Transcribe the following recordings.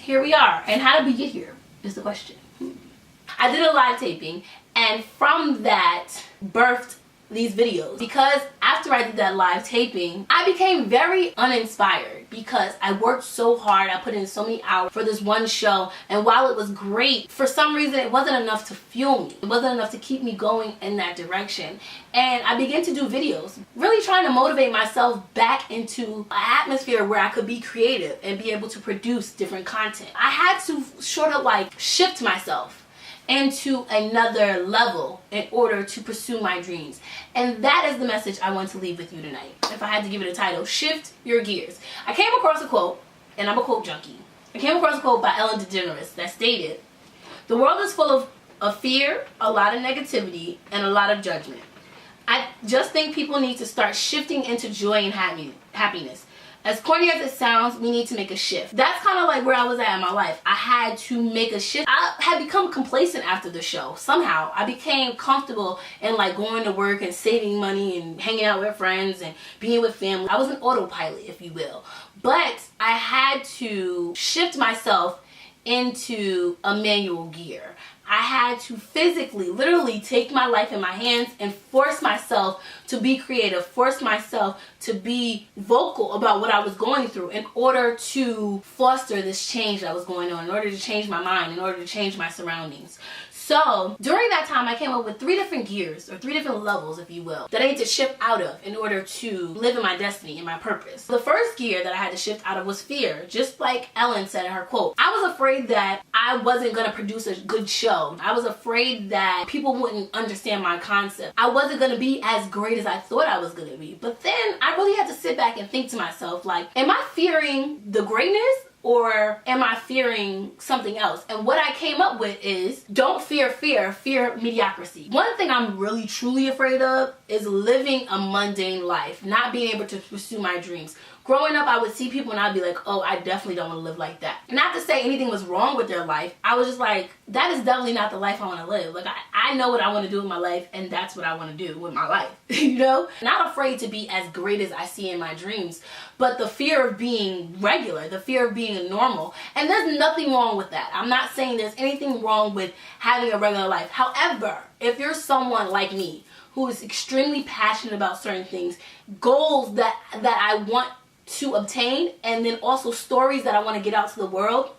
here we are. And how did we get here is the question. I did a live taping, and from that birthed these videos, because after I did that live taping, I became very uninspired because I worked so hard. I put in so many hours for this one show, and while it was great, for some reason it wasn't enough to fuel me. It wasn't enough to keep me going in that direction. And I began to do videos, really trying to motivate myself back into an atmosphere where I could be creative and be able to produce different content. I had to sort of like shift myself into another level in order to pursue my dreams. And that is the message I want to leave with you tonight. If I had to give it a title, shift your gears. I came across a quote, and I'm a quote junkie. I came across a quote by Ellen DeGeneres that stated, "The world is full of fear, a lot of negativity, and a lot of judgment. I just think people need to start shifting into joy and happiness. As corny as it sounds, we need to make a shift." That's kind of like where I was at in my life. I had to make a shift. I had become complacent after the show. Somehow, I became comfortable in like going to work and saving money and hanging out with friends and being with family. I was an autopilot, if you will. But I had to shift myself into a manual gear. I had to physically, literally take my life in my hands and force myself to be creative, force myself to be vocal about what I was going through in order to foster this change that was going on, in order to change my mind, in order to change my surroundings. So during that time, I came up with 3 different gears, or 3 different levels, if you will, that I need to shift out of in order to live in my destiny and my purpose. The first gear that I had to shift out of was fear. Just like Ellen said in her quote, I was afraid that I wasn't going to produce a good show. I was afraid that people wouldn't understand my concept. I wasn't going to be as great as I thought I was going to be. But then I really had to sit back and think to myself, like, am I fearing the greatness? Or am I fearing something else? And what I came up with is, don't fear fear, fear mediocrity. One thing I'm really truly afraid of is living a mundane life, not being able to pursue my dreams. Growing up, I would see people and I'd be like, oh, I definitely don't want to live like that. Not to say anything was wrong with their life. I was just like, that is definitely not the life I want to live. Like, I know what I want to do with my life, and that's what I want to do with my life, you know? Not afraid to be as great as I see in my dreams, but the fear of being regular, the fear of being normal. And there's nothing wrong with that. I'm not saying there's anything wrong with having a regular life. However, if you're someone like me who is extremely passionate about certain things, goals that I want to obtain, and then also stories that I want to get out to the world,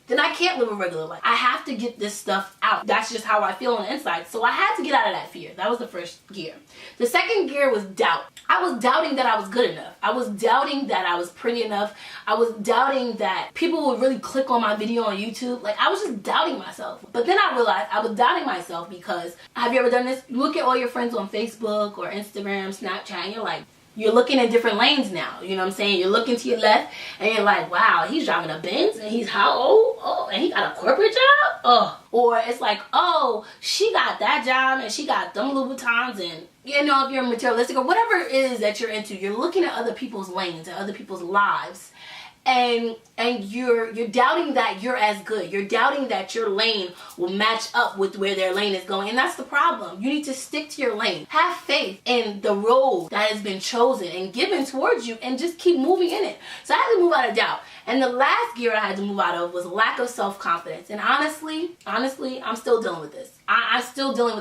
then I can't live a regular life. I have to get this stuff out. That's just how I feel on the inside. So I had to get out of that fear. That was the first gear. The second gear was doubt. I was doubting that I was good enough. I was doubting that I was pretty enough. I was doubting that people would really click on my video on YouTube. Like, I was just doubting myself. But then I realized I was doubting myself because, have you ever done this? You look at all your friends on Facebook or Instagram, Snapchat, and you're like, you're looking at different lanes now, you know what I'm saying? You're looking to your left, and you're like, wow, he's driving a Benz, and he's how old? Oh, and he got a corporate job? Oh. Or it's like, oh, she got that job, and she got them Louboutins, and, you know, if you're materialistic, or whatever it is that you're into, you're looking at other people's lanes and other people's lives, and you're doubting that you're as good. You're doubting that your lane will match up with where their lane is going. And that's the problem. You need to stick to your lane. Have faith in the road that has been chosen and given towards you, and just keep moving in it. So I had to move out of doubt. And the last gear I had to move out of was lack of self-confidence. And honestly, I'm still dealing with this. I'm still dealing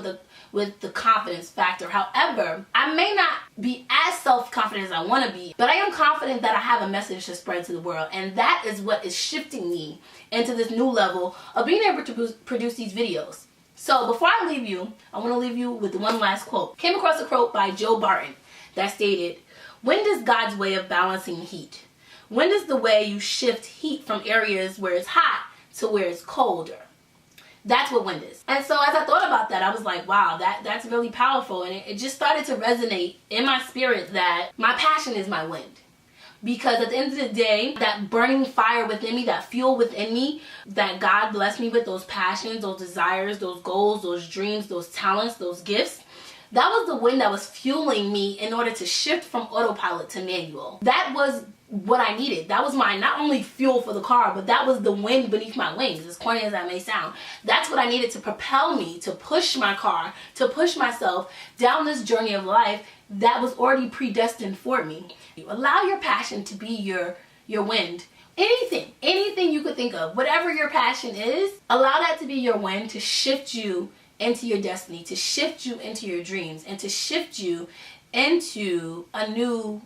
with the confidence factor. However, I may not be as self-confident as I want to be, but I am confident that I have a message to spread to the world, and that is what is shifting me into this new level of being able to produce these videos. So before I leave you, I want to leave you with one last quote. Came across a quote by Joe Barton that stated, "When does God's way of balancing heat? When does the way you shift heat from areas where it's hot to where it's colder?" That's what wind is. And so as I thought about that, I was like, wow, that's really powerful. And it just started to resonate in my spirit that my passion is my wind. Because at the end of the day, that burning fire within me, that fuel within me, that God blessed me with, those passions, those desires, those goals, those dreams, those talents, those gifts, that was the wind that was fueling me in order to shift from autopilot to manual. That was what I needed. That was my not only fuel for the car, but that was the wind beneath my wings, as corny as that may sound. That's what I needed to propel me, to push my car, to push myself down this journey of life that was already predestined for me. Allow your passion to be your wind. anything you could think of, whatever your passion is, allow that to be your win to shift you into your destiny, to shift you into your dreams, and to shift you into a new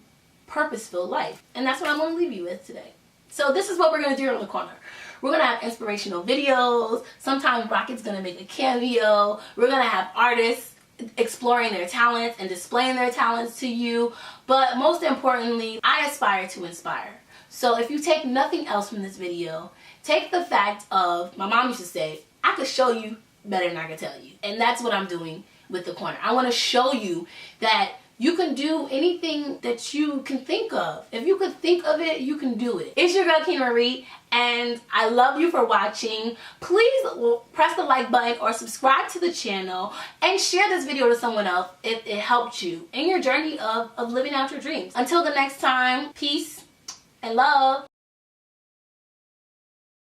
purpose-filled life. And that's what I'm going to leave you with today. So this is what we're going to do in the corner. We're going to have inspirational videos. Sometimes Rocket's going to make a cameo. We're going to have artists exploring their talents and displaying their talents to you. But most importantly, I aspire to inspire. So if you take nothing else from this video, take the fact of, my mom used to say, I could show you better than I could tell you. And that's what I'm doing with the corner. I want to show you that you can do anything that you can think of. If you could think of it, you can do it. It's your girl, Keena Marie, and I love you for watching. Please press the like button or subscribe to the channel and share this video to someone else if it helped you in your journey of living out your dreams. Until the next time, peace and love.